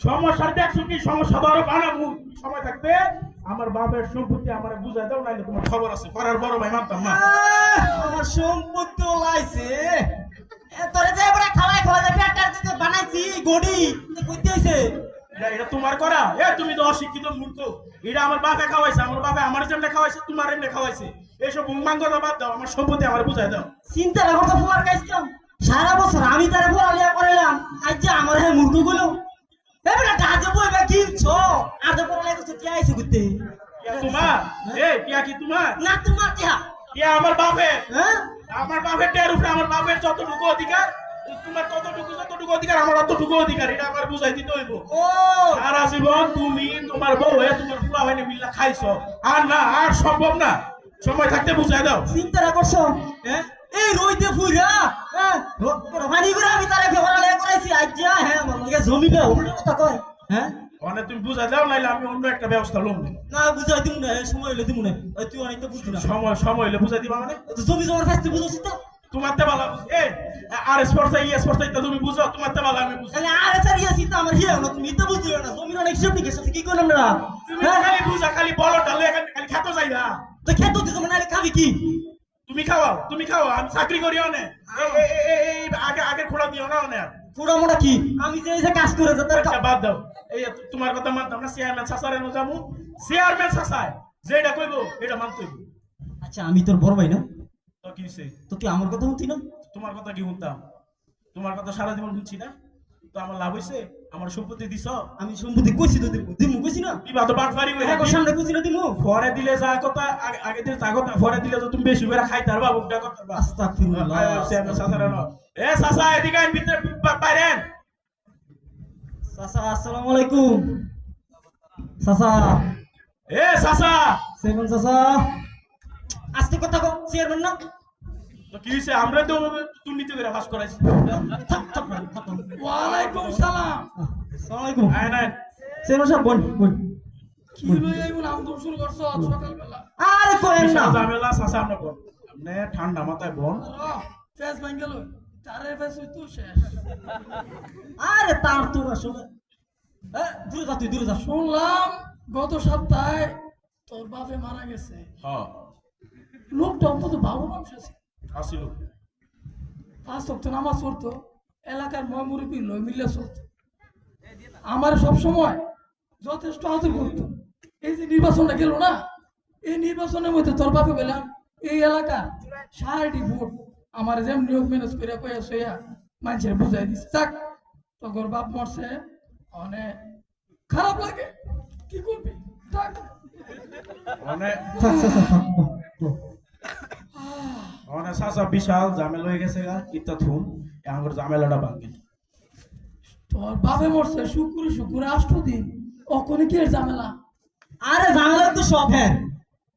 সমস্যা দেখছো কি সমস্যা ধরো বানাবো সময় থাকতে আমার বাপের সম্পত্তি আমার বুঝাই দাও নাইলে তোমার খবর আছে পাড়ার বড় ভাই মানতাম না আমার সম্পত্তি লাইছে তোরে যে বড় খাওয়াই খাওয়াই পেটটার দিতে বানাইছি গড়ি কইতে হইছে এটা তোমার করা তুমি তো অশিক্ষিত মূর্খ এটা আমার বাপে খাওয়াইছে আমার বাপে আমার যেমন খাওয়াইছে তোমার এমনি খাওয়াইছে এইসব বুংবাঙ্গ বাদ দাও আমার সম্পত্তি আমার বুঝাই দাও চিন্তা না করতে ফুয়ার কাইছিলাম সারা বছর আমি তারে ফুয়ালিয়া করাইলাম আজ যে আমার হে মূর্খ গুলো এবারে কাজে বইবে কিনছো আজ পড়ালে কিছু কি আইছে করতে তোমার পিয়া কি তোমার না তোমার কি আমার বাপের হ্যাঁ আমার বাপের টের উপরে আমার বাপের যতটুকু অধিকার তোমার যতটুকু অধিকার আমার অতটুকু অধিকার এটা আমার বুঝাই দিতে হইব ও সারা জীবন তুমি তোমার বউ তোমার পুরা হয়নি মিল্লা খাইছো আর না আর সম্ভব না সময় থাকতে বুঝাই দাও চিন্তা না করছো হ্যাঁ এই রইতে ফুইরা হ্যাঁ পানি করে আমি তারে ফেরালে করাইছি আজ যা হ্যাঁ আমাকে জমিবে উল্টো কথা কয় হ্যাঁ মানে তুমি বুঝাই দাও নাইলে আমি অন্য একটা ব্যবস্থা লম না বুঝাই দিমু না সময় হইলে দিমু না তুই অনেক তো বুঝবি না সময় হইলে বুঝাই দিবা মানে জমি জমার ফাস্তে বুঝছিস তো তোমার তে বালা আর স্পোর্টস স্পোর্টস এটা তুমি বুঝো তোমার তে বালা আমি বুঝি তাহলে আর স্যার ইয়াসি তো আমার হিয়া না তুমি তো বুঝিও না জমির অনেক হিসাব নিকেশ আছে কি করলাম না তুমি খালি বুঝা খালি বলো ডালে খালি খেতে যাইবা তো খেতে দিছ মানে খাবি কি তুমি খাও আমি চাকরি করি অনে এই আগে খোড়া দিও না অনে পুরো মোটা কি আমি যে এই কাজ করে যা আচ্ছা বাদ দাও এই তোমার কথা মানতাম না চেয়ারম্যান সাসারে নো যামু চেয়ারম্যান সাসায় যেটা কইবো এটা মানতে হইব আচ্ছা আমি তোর বড় ভাই না তো কি হইছে তো তুই আমার কথা শুনতি না তোমার কথা কি শুনতাম তোমার কথা সারা জীবন শুনছি না তো আমার লাভ হইছে আমার সম্পত্তি দিছ আমি সম্পত্তি কইছি তো দিমু কইছি না দিবা তো বাটফারি হই হ্যাঁ সামনে কইছি না দিমু পরে দিলে যা কথা আগে দিলে যা কথা পরে দিলে তো তুমি বেশি করে খাইতে পারবা বুকটা করতে পারবা আস্তাগফিরুল্লাহ চেয়ারম্যান সাসারে নো সাসা এদিকে আইন ভিতরে বাইরেন চাচা আসসালামু আলাইকুম চাচা সাসা সেভেন চাচা আস্তে কথা কও চেয়ারম্যান না তো কি হইছে আমরা তো দুর্নীতি করে পাস করাইছি ওয়ালাইকুম সালাম আসসালামু আলাইকুম আয় না চেয়ারম্যান সাহেব বোন কি লই আইবো নাম তো শুরু করছো আজ সকালবেলা আরে কোয়েন না ঝামেলা সাসা আমরা বল আপনি ঠান্ডা মাথায় বল ফেস ভাঙ্গেল তারে ফেস হই তো শেষ আরে তার তোর আসলে দূরে যা তুই দূরে যা শুনলাম গত সপ্তাহে তোর বাপে মারা গেছে হ্যাঁ লোকটা অন্তত ভালো মানুষ আছে আসিল 5 ওয়াক্ত নামাজ পড়তো এলাকার ময় মুরব্বী লই মিলে চলতো আমার সব সময় যথেষ্ট আদর করতো এই যে নির্বাচনটা গেল না এই নির্বাচনের মধ্যে তোর বাপে বললাম এই এলাকা 60টি ভোট আমার যেমন নিয়োগ ম্যানেজ করে কয়ে সইয়া মানুষের বুঝাই দিচ্ছে যাক তোর বাপ মরছে অনেক খারাপ লাগে কি করবি থাক অনেক থাক চাচা থাক অনেক সাসা বিশাল ঝামেলা হয়ে গেছে গা ইত্তা থুম আমার ঝামেলাটা ভাঙি তোর বাপে মরছে শুক্র 8 দিন অকনে কি এর ঝামেলা আরে ঝামেলা তো সব হ্যাঁ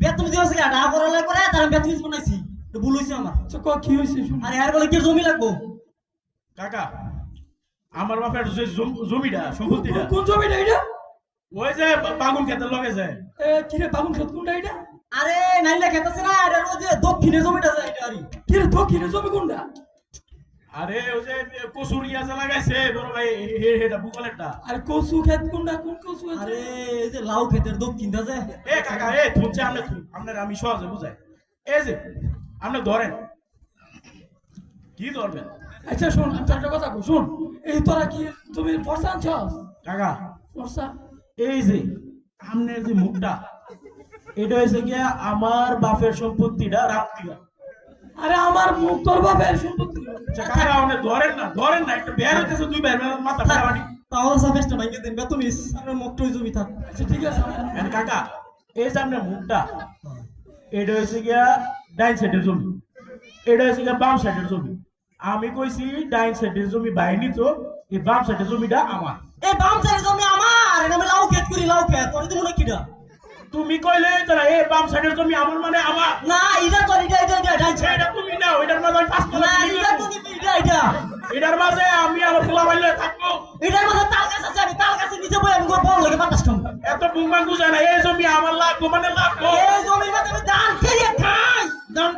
বেতন দিয়েছে আডা পড়ালে করে তার বেতন বানাইছি তো ভুল হইছে আমার আচ্ছা ক কি হইছে শুন আরে আর বলে কি জমি লাগবো কাকা আমার বাপের যে জমিটা সম্পত্তিটা কোন জমিটা এটা ওই যে বাগুন খেতের লগে যায় এ কি রে বাগুন ক্ষেত কোনটা এটা আরে নাইলে খেতেছে না আরে ওই যে দক্ষিণে জমিটা যায় এটা আরে কি রে দক্ষিণে জমি কোনটা আরে ওই যে কসুরিয়া যে লাগাইছে বড় ভাই এটা বুকলেরটা আর কচু ক্ষেত কোনটা কোন কচু আছে আরে এই যে লাউ ক্ষেতের দক্ষিণটা যায় কাকা থুনছে আপনার আমি সহজে বুঝাই এই যে আপনি ধরেন কি ধরবেন আচ্ছা শুন আমি তোর একটা কথা কই শুন এই তোরা কি তুমি ফর্সা আনছস কাকা ফর্সা এই যে আপনার যে মুখটা এটা হয়েছে কি আমার বাপের সম্পত্তিটা রাত্রিরা আরে আমার মুখ তোর বাপের সম্পত্তি কাকা আপনি ধরেন না একটা বের হইতেছে দুই বের মাথা ফাটাফাটি তাহলে সাফেস্টটা ভাঙে দেন বেতন ইস আপনার মুখটাই জমি থাক আচ্ছা ঠিক আছে কাকা এই যে আপনার মুখটা এটা হয়েছে গিয়া ডাইন সাইডের জমি এটা হয়েছে গিয়া বাম সাইডের জমি আমি কইছি ডাইন সাইডের জমি বাইনি তো এই বাম সাইডের জমিটা আমার এই বাম সাইডের জমি আমার এটা আমি লাউ ক্ষেত করি লাউ ক্ষেত তোর দিমু না কিডা তুমি কইলে তারা এই বাম সাইডের জমি আমার মানে আমার না এটা তোর এটা ডাইন সাইড এটা তুমি নাও এটার মাঝে আমি পাঁচ না এটা তো দিবি এটা এটার মাঝে আমি আমার পোলা বাইলে থাকবো এটার মধ্যে তাল গাছ আছে আমি তাল গাছের নিচে বই আমি বল লাগে বাতাস খাম এত বুংবাং বুঝায় না এই জমি আমার লাগবো মানে লাগবো এই জমির মধ্যে আমি ধান খেয়ে খাই দাম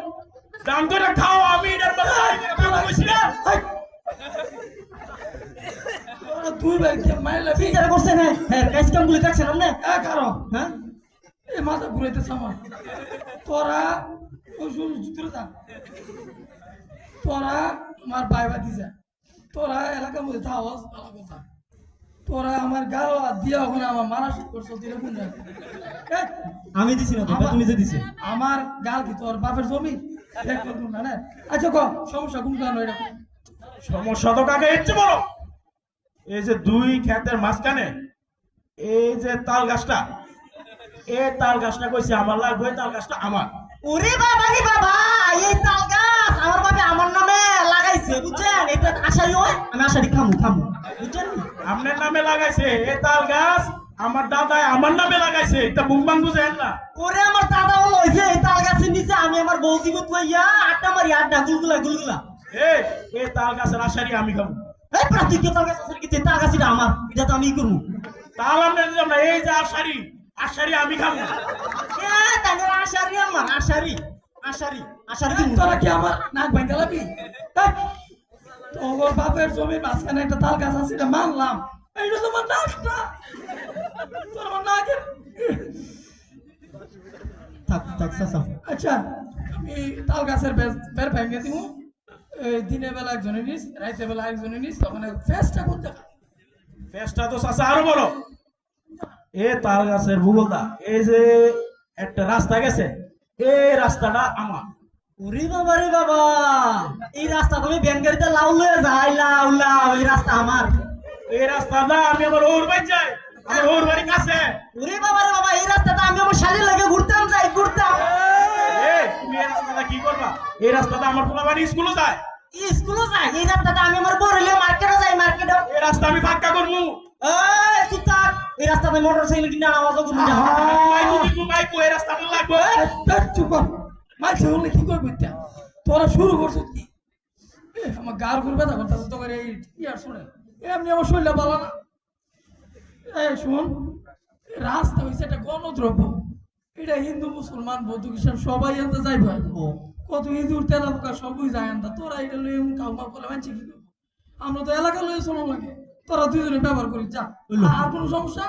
দাম করে খাও আমি এটার মাঝে কইছি না তোরা দুই ভাই দিয়ে মাইলে চিন্তা করছেন হ্যাঁ কাজ কাম গুলি দেখছেন আপনি কারো হ্যাঁ এই মাথা ঘুরাইতেছে আমার তোরা ওই দূরে যা তোরা আমার ভাই বাদি যা তোরা এলাকার মধ্যে থাকস ভালো কথা তোরা আমার গাও দিয়া ওখানে আমার মারা শুরু করছো দিলে কোন জায়গায় আমি দিছি না তো তুমি যে দিছে আমার গাল কি তোর বাপের জমি দেখলো না না আচ্ছা ক সমস্যা কোন কারণে এটা সমস্যা তো কাকা এর চেয়ে বড়। এই যে দুই ক্ষেতের মাঝখানে এই যে তাল গাছটা, এই তাল গাছটা কইছে আমার লাগবে, এই তাল গাছটা আমার। ওরে বাবা রে বাবা এই তাল গাছ আমার বাবা আমার নামে লাগাইছে বুঝছেন এটা আশারি হয় আমি আশারি খামু বুঝছেন আপনার নামে লাগাইছে এই তাল গাছ, আমার দাদাই আমার নামে লাগাইছে, এটা বুমবাং বুঝেন না। ওরে আমার দাদা হলো হইছে এই তাল গাছের নিচে আমি আমার বউ জীবত কইয়া আড্ডা মারি আড্ডা গুলগুলা এই তাল গাছের আশারি আমি খাবো। এই প্রাতিক তাল গাছ আছে কি তাল গাছটা আমার এটা তো আমি করব তাল আমরা দিলাম না, এই যে আশারি আশারি আমি খাবো। এ তাদের আশারি আমার আশারি কি তোরা কি আমার নাক ভাঙা লাবি তোর বাপের জমির মাঝখানে একটা তাল গাছ আছে এটা মানলাম এইটা তোমার নাকটা তোর আমার নাকের থাক সাসা আচ্ছা আমি তাল গাছের বের ভেঙে দিব এই দিনের বেলা একজনে নিস রাতের বেলা একজনে নিস তখন ফেসটা করতে ফেসটা তো চাচা আরো বড়। এ তাল গাছের ভূগোলটা এই যে একটা রাস্তা গেছে, এই রাস্তাটা আমার। ওরে বাবা রে বাবা এই রাস্তা তুমি ব্যাংকারিতে লাউ লয়ে যাই লাউ এই রাস্তা আমার এই রাস্তাটা আমি আমার ওর বাড়ি যাই, আমার ওর বাড়ির কাছে। ওরে বাবা রে বাবা এই রাস্তাটা আমি আমার শালির লাগে ঘুরতাম তুমি এই রাস্তাটা কি করবা? এই রাস্তাটা আমার পোলাপানি স্কুলে যায়, স্কুলে যাই এই রাস্তাটা আমি আমার বড়লে মার্কেটে যাই মার্কেটে এই রাস্তা আমি ফাঁকা করবো। এই চুপ থাক এই রাস্তাতে মোটরসাইকেল কিনা আওয়াজ করবো না মাইকো এই রাস্তা আমার লাগবে। চুপ মাইছে বললে কি করবি তোরা শুরু করছো কি আমার গার ঘুরে ব্যথা করতেছে তোর এই ইয়ার শুনে এমনি আমার শরীরটা ভালো না এই শোন রাস্তা হয়েছে একটা গণদ্রব্য এটা হিন্দু মুসলমান বৌদ্ধ খ্রিস্টান সবাই আনতে যাই ভাই কত ইঁদুর তেলা পোকা সবই যায় আনতা তোরা এটা লই কাউমা করে মানছি কি করবো আমরা তো এলাকা লয়ে চলো লাগে তোরা দুইজনে ব্যবহার করি যা আর কোনো সমস্যা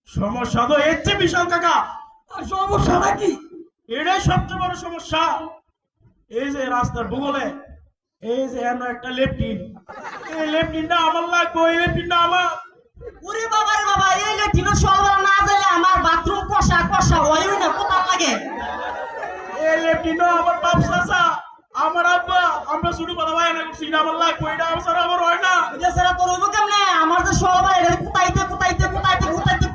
সমস্যা তো এর চেয়ে বিশাল কাকা। আর সমস্যাটা কি এটাই সবচেয়ে বড় সমস্যা। এই যে রাস্তার ভূগোলে এই যে এমন একটা লেফটিন, এই লেফটিনটা আমার লাগবে, এই লেফটিনটা আমার। ওরে বাবা রে বাবা এই লেটিনো সলবার না যাইলে আমার বাথরুম কষা হয় না কোথা লাগে এই লেফটিনটা আমার বাপ চাচা আমার আব্বা আমরা শুরু কথা ভাই না করছি, আমার লাগবে, এটা আমার হয় না। এটা সারা তোর হইব কেমনে আমার যে সলবার এটা কুতাইতে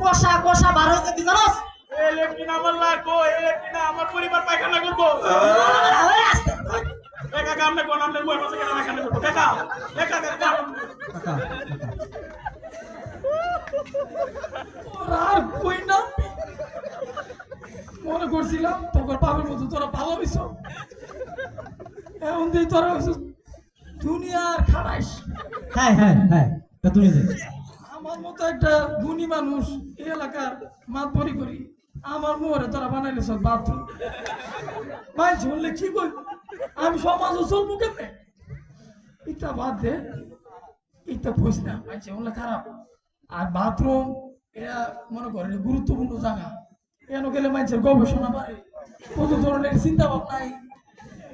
কষা বার হইছে কি জানোস এই লেফটিন আমার লাগবে, এই লেফটিনটা আমার পরিবার পায়খানা করবো। কাকা আমরা কোন আমাদের বই মাসে কেন পায়খানা করবো? কাকা আর কই না মনে করছিলাম তোর বাবার মতো তোরা ভালো হইছ এখন দিয়ে তোরা হইছ দুনিয়ার খারাইস হ্যাঁ তুমি যে আমার মতো একটা গুণী মানুষ এই এলাকার মাতবরি করি আমার মোহরে তোরা বানাইলে সব বাথরুম মাই ঝুললে কি কই আমি সমাজও চলবো কেমনে ইটা বাদ দে ইটা খুঁজ না মাইছে বললে খারাপ আর বাথরুম এটা মনে করেন গুরুত্বপূর্ণ জায়গা কেন গেলে মানুষের গবেষণা পারে কত ধরনের চিন্তা ভাবনাই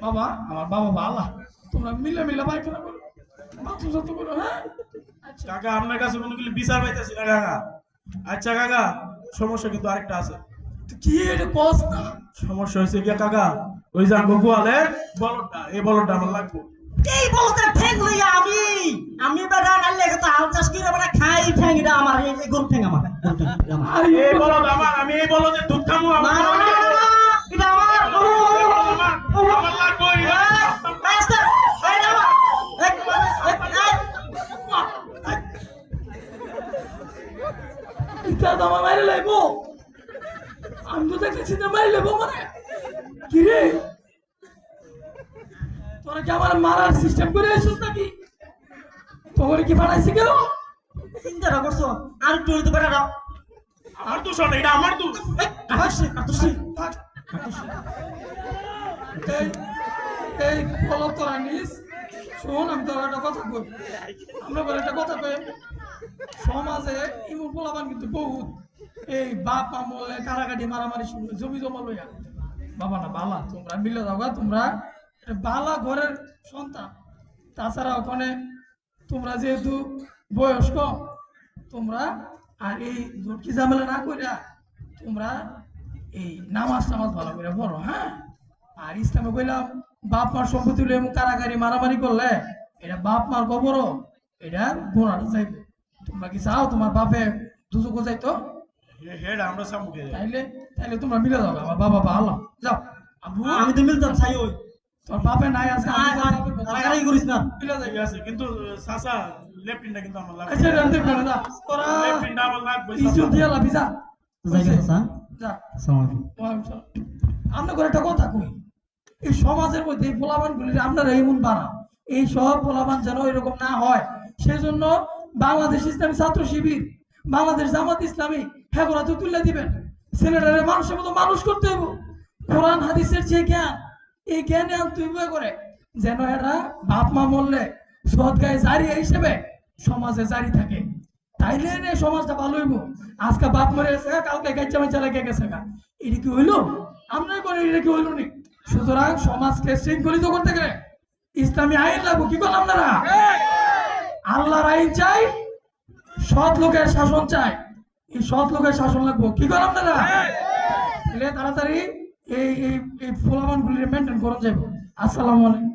বাবা আমার বাবা বালা তোমরা মিলে পায়খানা করো বাথরুম যত করো হ্যাঁ আচ্ছা কাকা আপনার কাছে কোনো কিছু বিচার পাইতেছি না কাকা। আচ্ছা কাকা সমস্যা কিন্তু আরেকটা আছে। তুই কি এটা কস না সমস্যা হয়েছে গিয়া কাকা ওই যে আঙ্গো গোয়ালের বলদটা, এই বলদটা আমার লাগবে। এই বলতে ঠ্যাং লইয়া আমি বেড়া নালে তো হাল চাষ করে বেড়া খাই ঠ্যাং এটা আমার এই গরু ঠ্যাং আমার আর এই বলদ আমার, আমি এই বলদের দুধ খামু আমার। এটা আমার আমার লাগবে মাস্টার এটা আমার ইটা তো আমার মাইরে লাইবো আমি তো দেখতেছি না মাইরে লাইবো মানে কি রে তোরা কি আমার মারার সিস্টেম করে এসেছিস নাকি তোর কি বানাইছে কেউ চিন্তা করছো আর একটু হইতে পারে দাও আমার তো শোন, এটা আমার দুধ। এই ফলো তোরা নিস শোন আমি তোর একটা কথা কই আমরা বলে একটা কথা কই সমাজে ইমু পোলাবান কিন্তু বহুত এই বাপ মা মলে কারাকাটি মারামারি শুরু জমি জমা লইয়া বাবা না বালা তোমরা মিলে যাওগা তোমরা এটা বালা ঘরের সন্তান তাছাড়া ওখানে তোমরা যেহেতু বয়স্ক তোমরা আর এই ঝটকি ঝামেলা না কইরা তোমরা এই নামাজ টামাজ ভালো করে পড়ো হ্যাঁ আর ইসলামে কইলাম বাপ মার সম্পত্তি লইয়া এমন কারাকারি মারামারি করলে এটা বাপ মার কবরও এটা গোনাটা যাইবে তোমরা কি চাও তোমার বাপে দুজুকো যাইতো হেড আমরা সামুকে তাইলে তাইলে তোমরা মিলে যাও আমার বাবা আল্লাহ যাও আবু আমি তো মিলতাম চাই ওই তোর বাপে নাই আজকে আমি তোর বাপের কথা- কারাগারি করিস না মিলে যাই ঠিক আছে কিন্তু সাসা লেফটিনটা কিন্তু আমার লাগবে আচ্ছা রাতে করে যা তোরা লেফটিনটা আমার লাগবে ইজ্জত দিয়া লাভি যা যাই গেছে যা আসসালামু আলাইকুম ওয়ালাইকুম সালাম। আমরা করে একটা কথা কই এই সমাজের মধ্যে এই পোলাবান গুলি আপনারা এমন বানা এই সব পোলাবান যেন এরকম না হয় সেই জন্য বাংলাদেশ ইসলামী ছাত্র শিবির বাংলাদেশ জামাত ইসলামী হ্যাঁ ওরা তো তুলে দিবেন ছেলেটারে মানুষের মতো মানুষ করতে হইব কোরআন হাদিসের যে জ্ঞান এই জ্ঞানে আনতে হইব করে যেন এরা বাপ মা মরলে সৎগায়ে জারি হিসেবে সমাজে জারি থাকে তাইলে রে সমাজটা ভালো হইব আজকে বাপ মরে গেছে কালকে গাইচা মাইচা রেখে গেছে গা এটা কি হইলো আমরা করে এটা কি হইলো নি সুতরাং সমাজকে শৃঙ্খলিত করতে গেলে ইসলামী আইন লাগবো কি করলাম আপনারা আল্লাহর আইন চাই সৎ লোকের শাসন চাই এই সৎ লোকের শাসন লাগবো কি করলাম আপনারা তাহলে তাড়াতাড়ি এই এই এই ফোলামান গুলি মেনটেন করা যাবে আসসালামু আলাইকুম